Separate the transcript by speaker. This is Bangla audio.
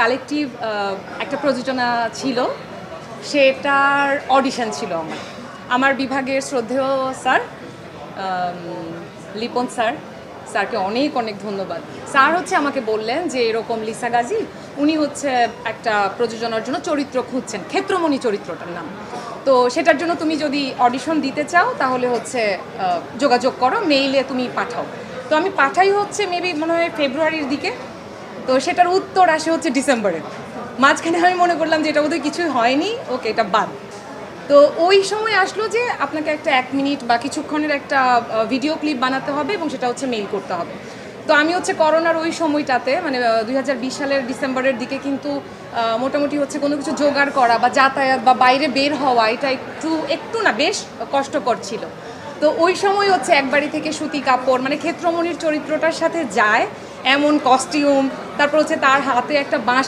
Speaker 1: কালেকটিভ একটা প্রযোজনা ছিল, সেটার অডিশন ছিল আমার বিভাগের শ্রদ্ধেয় স্যার লিপন স্যারকে অনেক অনেক ধন্যবাদ। স্যার হচ্ছে আমাকে বললেন যে এরকম লিসা গাজী উনি হচ্ছে একটা প্রযোজনার জন্য চরিত্র খুঁজছেন, ক্ষেত্রমণি চরিত্রটার নাম। তো সেটার জন্য তুমি যদি অডিশন দিতে চাও তাহলে হচ্ছে যোগাযোগ করো, মেইলে তুমি পাঠাও। তো আমি পাঠাই হচ্ছে মেবি মনে হয় ফেব্রুয়ারির দিকে, তো সেটার উত্তর আসে হচ্ছে ডিসেম্বরে। মাঝখানে আমি মনে করলাম যে এটা বোধহয় কিছুই হয়নি, ওকে এটা বাদ। তো ওই সময় আসলো যে আপনাকে একটা 1 মিনিট বা কিছুক্ষণের একটা ভিডিও ক্লিপ বানাতে হবে এবং সেটা হচ্ছে মেইল করতে হবে। তো আমি হচ্ছে করোনার ওই সময়টাতে মানে 2020 সালের ডিসেম্বরের দিকে কিন্তু মোটামুটি হচ্ছে কোনো কিছু জোগাড় করা বা যাতায়াত বা বাইরে বের হওয়া এটা একটু না বেশ কষ্টকর ছিল। তো ওই সময় হচ্ছে এক বাড়ি থেকে সুতি কাপড় মানে ক্ষেত্রমণির চরিত্রটার সাথে যায় এমন কস্টিউম, তারপর হচ্ছে তার হাতে একটা বাঁশ